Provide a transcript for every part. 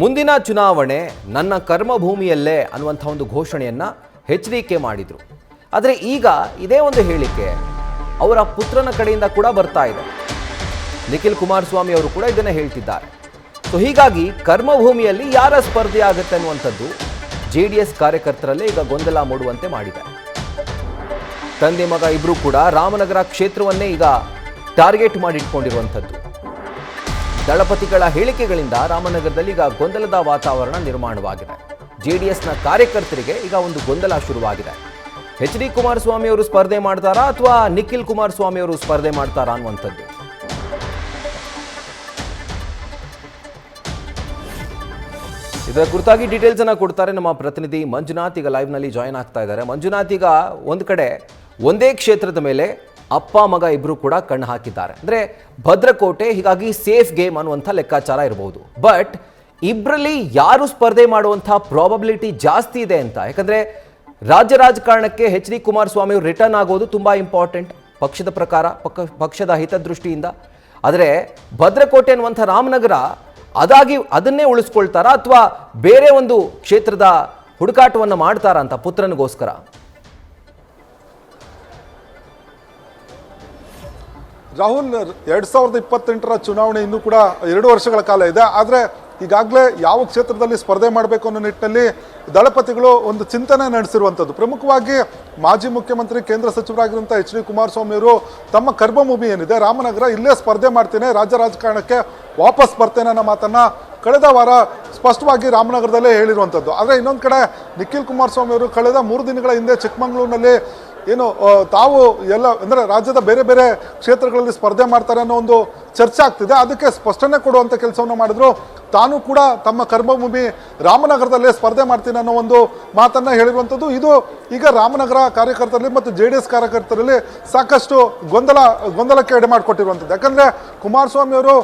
ಮುಂದಿನ ಚುನಾವಣೆ ನನ್ನ ಕರ್ಮಭೂಮಿಯಲ್ಲೇ ಅನ್ನುವಂಥ ಒಂದು ಘೋಷಣೆಯನ್ನು HDK ಮಾಡಿದರು. ಆದರೆ ಈಗ ಇದೇ ಒಂದು ಹೇಳಿಕೆ ಅವರ ಪುತ್ರನ ಕಡೆಯಿಂದ ಕೂಡ ಬರ್ತಾ ಇದೆ. ನಿಖಿಲ್ ಕುಮಾರಸ್ವಾಮಿ ಅವರು ಕೂಡ ಇದನ್ನು ಹೇಳ್ತಿದ್ದಾರೆ. ಸೊ ಹೀಗಾಗಿ ಕರ್ಮಭೂಮಿಯಲ್ಲಿ ಯಾರ ಸ್ಪರ್ಧೆ ಆಗುತ್ತೆ ಅನ್ನುವಂಥದ್ದು JDS ಕಾರ್ಯಕರ್ತರಲ್ಲೇ ಈಗ ಗೊಂದಲ ಮೂಡುವಂತೆ ಮಾಡಿದೆ. ತಂದೆ ಮಗ ಇಬ್ಬರು ಕೂಡ ರಾಮನಗರ ಕ್ಷೇತ್ರವನ್ನೇ ಈಗ ಟಾರ್ಗೆಟ್ ಮಾಡಿಟ್ಕೊಂಡಿರುವಂಥದ್ದು. ದಳಪತಿಗಳ ಹೇಳಿಕೆಗಳಿಂದ ರಾಮನಗರದಲ್ಲಿ ಈಗ ಗೊಂದಲದ ವಾತಾವರಣ ನಿರ್ಮಾಣವಾಗಿದೆ. JDSನ ಕಾರ್ಯಕರ್ತರಿಗೆ ಈಗ ಒಂದು ಗೊಂದಲ ಶುರುವಾಗಿದೆ. HD ಕುಮಾರಸ್ವಾಮಿ ಅವರು ಸ್ಪರ್ಧೆ ಮಾಡ್ತಾರಾ ಅಥವಾ ನಿಖಿಲ್ ಕುಮಾರಸ್ವಾಮಿ ಅವರು ಸ್ಪರ್ಧೆ ಮಾಡ್ತಾರಾ ಅನ್ನುವಂಥದ್ದು. ಇದರ ಕುರಿತಾಗಿ ಡೀಟೇಲ್ಸ್ ಅನ್ನ ಕೊಡ್ತಾರೆ ನಮ್ಮ ಪ್ರತಿನಿಧಿ ಮಂಜುನಾಥ್. ಈಗ ಲೈವ್ ನಲ್ಲಿ ಜಾಯಿನ್ ಆಗ್ತಾ ಇದ್ದಾರೆ. ಮಂಜುನಾಥ್, ಈಗ ಒಂದು ಕಡೆ ಒಂದೇ ಕ್ಷೇತ್ರದ ಮೇಲೆ ಅಪ್ಪ ಮಗ ಇಬ್ರು ಕೂಡ ಕಣ್ಣು ಹಾಕಿದ್ದಾರೆ. ಅಂದ್ರೆ ಭದ್ರಕೋಟೆ, ಹೀಗಾಗಿ ಸೇಫ್ ಗೇಮ್ ಅನ್ನುವಂಥ ಲೆಕ್ಕಾಚಾರ ಇರಬಹುದು. ಬಟ್ ಇಬ್ಬರಲ್ಲಿ ಯಾರು ಸ್ಪರ್ಧೆ ಮಾಡುವಂಥ ಪ್ರಾಬಬಿಲಿಟಿ ಜಾಸ್ತಿ ಇದೆ ಅಂತ, ಯಾಕಂದ್ರೆ ರಾಜ್ಯ ರಾಜಕಾರಣಕ್ಕೆ HD ಕುಮಾರಸ್ವಾಮಿ ಅವರು ರಿಟರ್ನ್ ಆಗೋದು ತುಂಬಾ ಇಂಪಾರ್ಟೆಂಟ್ ಪಕ್ಷದ ಪ್ರಕಾರ, ಪಕ್ಷದ ಹಿತದೃಷ್ಟಿಯಿಂದ. ಆದರೆ ಭದ್ರಕೋಟೆ ಅನ್ನುವಂಥ ರಾಮನಗರ ಅದನ್ನೇ ಉಳಿಸ್ಕೊಳ್ತಾರಾ ಅಥವಾ ಬೇರೆ ಒಂದು ಕ್ಷೇತ್ರದ ಹುಡುಕಾಟವನ್ನು ಮಾಡ್ತಾರಾ ಅಂತ ಪುತ್ರನಿಗೋಸ್ಕರ? ರಾಹುಲ್, 2028ರ ಚುನಾವಣೆ ಇನ್ನೂ ಕೂಡ 2 ವರ್ಷಗಳ ಕಾಲ ಇದೆ. ಆದರೆ ಈಗಾಗಲೇ ಯಾವ ಕ್ಷೇತ್ರದಲ್ಲಿ ಸ್ಪರ್ಧೆ ಮಾಡಬೇಕು ಅನ್ನೋ ನಿಟ್ಟಿನಲ್ಲಿ ದಳಪತಿಗಳು ಒಂದು ಚಿಂತನೆ ನಡೆಸಿರುವಂಥದ್ದು. ಪ್ರಮುಖವಾಗಿ ಮಾಜಿ ಮುಖ್ಯಮಂತ್ರಿ, ಕೇಂದ್ರ ಸಚಿವರಾಗಿರುವಂಥ HD ಕುಮಾರಸ್ವಾಮಿ ಅವರು ತಮ್ಮ ಕರ್ಮಭೂಮಿ ಏನಿದೆ ರಾಮನಗರ, ಇಲ್ಲೇ ಸ್ಪರ್ಧೆ ಮಾಡ್ತೇನೆ, ರಾಜ್ಯ ರಾಜಕಾರಣಕ್ಕೆ ವಾಪಸ್ ಬರ್ತೇನೆ ಅನ್ನೋ ಮಾತನ್ನು ಕಳೆದ ವಾರ ಸ್ಪಷ್ಟವಾಗಿ ರಾಮನಗರದಲ್ಲೇ ಹೇಳಿರುವಂಥದ್ದು. ಆದರೆ ಇನ್ನೊಂದು ಕಡೆ ನಿಖಿಲ್ ಕುಮಾರಸ್ವಾಮಿ ಅವರು ಕಳೆದ 3 ದಿನಗಳ ಹಿಂದೆ ಚಿಕ್ಕಮಗಳೂರಿನಲ್ಲಿ ಏನು ತಾವು ಎಲ್ಲ ಅಂದರೆ ರಾಜ್ಯದ ಬೇರೆ ಬೇರೆ ಕ್ಷೇತ್ರಗಳಲ್ಲಿ ಸ್ಪರ್ಧೆ ಮಾಡ್ತಾರೆ ಅನ್ನೋ ಒಂದು ಚರ್ಚೆ ಆಗ್ತಿದೆ. ಅದಕ್ಕೆ ಸ್ಪಷ್ಟನೆ ಕೊಡುವಂಥ ಕೆಲಸವನ್ನು ಮಾಡಿದ್ರು. ತಾನು ಕೂಡ ತಮ್ಮ ಕರ್ಮಭೂಮಿ ರಾಮನಗರದಲ್ಲೇ ಸ್ಪರ್ಧೆ ಮಾಡ್ತೀನಿ ಅನ್ನೋ ಒಂದು ಮಾತನ್ನು ಹೇಳಿರುವಂಥದ್ದು. ಇದು ಈಗ ರಾಮನಗರ ಕಾರ್ಯಕರ್ತರಲ್ಲಿ ಮತ್ತು JDS ಕಾರ್ಯಕರ್ತರಲ್ಲಿ ಸಾಕಷ್ಟು ಗೊಂದಲಕ್ಕೆ ಎಡೆ ಮಾಡಿಕೊಟ್ಟಿರುವಂಥದ್ದು. ಯಾಕಂದರೆ ಕುಮಾರಸ್ವಾಮಿ ಅವರು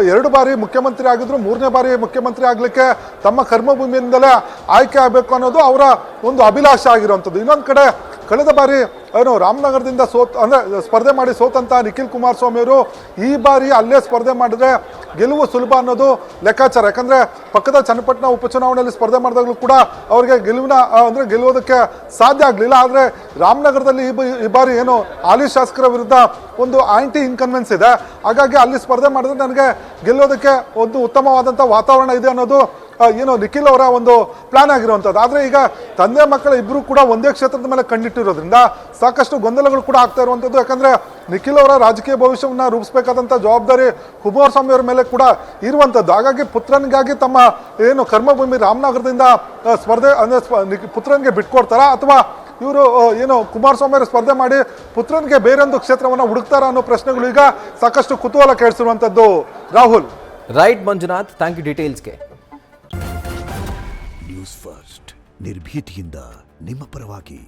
2 ಬಾರಿ ಮುಖ್ಯಮಂತ್ರಿ ಆಗಿದ್ರು, 3ನೇ ಬಾರಿ ಮುಖ್ಯಮಂತ್ರಿ ಆಗಲಿಕ್ಕೆ ತಮ್ಮ ಕರ್ಮಭೂಮಿಯಿಂದಲೇ ಆಯ್ಕೆ ಆಗಬೇಕು ಅನ್ನೋದು ಅವರ ಒಂದು ಅಭಿಲಾಷೆ ಆಗಿರುವಂಥದ್ದು. ಇನ್ನೊಂದು ಕಡೆ ಕಳೆದ ಬಾರಿ ರಾಮನಗರದಿಂದ ಸ್ಪರ್ಧೆ ಮಾಡಿ ಸೋತಂತ ನಿಖಿಲ್ ಕುಮಾರಸ್ವಾಮಿ ಅವರು ಈ ಬಾರಿ ಅಲ್ಲೇ ಸ್ಪರ್ಧೆ ಮಾಡಿದ್ರೆ ಗೆಲುವು ಸುಲಭ ಅನ್ನೋದು ಲೆಕ್ಕಾಚಾರ. ಯಾಕಂದರೆ ಪಕ್ಕದ ಚನ್ನಪಟ್ಟಣ ಉಪಚುನಾವಣೆಯಲ್ಲಿ ಸ್ಪರ್ಧೆ ಮಾಡಿದಾಗಲೂ ಕೂಡ ಅವರಿಗೆ ಗೆಲ್ಲುವುದಕ್ಕೆ ಸಾಧ್ಯ ಆಗಲಿಲ್ಲ. ಆದರೆ ರಾಮನಗರದಲ್ಲಿ ಈ ಬಾರಿ ಏನು ಹಾಲಿ ಶಾಸಕರ ವಿರುದ್ಧ ಒಂದು ಆಂಟಿ ಇನ್ಕನ್ವೆನ್ಸ್ ಇದೆ. ಹಾಗಾಗಿ ಅಲ್ಲಿ ಸ್ಪರ್ಧೆ ಮಾಡಿದ್ರೆ ನನಗೆ ಗೆಲ್ಲೋದಕ್ಕೆ ಒಂದು ಉತ್ತಮವಾದಂಥ ವಾತಾವರಣ ಇದೆ ಅನ್ನೋದು ನಿಖಿಲ್ ಅವರ ಒಂದು ಪ್ಲಾನ್ ಆಗಿರುವಂಥದ್ದು. ಆದರೆ ಈಗ ತಂದೆ ಮಕ್ಕಳ ಇಬ್ಬರು ಕೂಡ ಒಂದೇ ಕ್ಷೇತ್ರದ ಮೇಲೆ ಕಣ್ಣಿಟ್ಟಿರೋದ್ರಿಂದ ಸಾಕಷ್ಟು ಗೊಂದಲಗಳು ಕೂಡ ಆಗ್ತಾ ಇರುವಂಥದ್ದು. ಯಾಕಂದರೆ ನಿಖಿಲ್ ಅವರ ರಾಜಕೀಯ ಭವಿಷ್ಯವನ್ನು ರೂಪಿಸಬೇಕಾದಂಥ ಜವಾಬ್ದಾರಿ ಕುಮಾರಸ್ವಾಮಿ ಅವರ ಮೇಲೆ ಕೂಡ ಇರುವಂಥದ್ದು. ಹಾಗಾಗಿ ಪುತ್ರನಿಗಾಗಿ ತಮ್ಮ ಏನು ಕರ್ಮಭೂಮಿ ರಾಮನಗರದಿಂದ ಸ್ಪರ್ಧೆ ಪುತ್ರನಿಗೆ ಬಿಟ್ಕೊಡ್ತಾರಾ ಅಥವಾ ಇವರು ಕುಮಾರಸ್ವಾಮಿ ಅವರು ಸ್ಪರ್ಧೆ ಮಾಡಿ ಪುತ್ರನಿಗೆ ಬೇರೊಂದು ಕ್ಷೇತ್ರವನ್ನು ಹುಡುಕ್ತಾರ ಅನ್ನೋ ಪ್ರಶ್ನೆಗಳು ಈಗ ಸಾಕಷ್ಟು ಕುತೂಹಲ ಕೇಳಿಸಿರುವಂಥದ್ದು. Rahul. Right Manjunath, thank you ಡೀಟೇಲ್ಸ್ಗೆ. ನ್ಯೂಸ್ ಫಸ್ಟ್ ನಿರ್ಭೀತಿಯಿಂದ ನಿಮ್ಮ ಪರವಾಗಿ.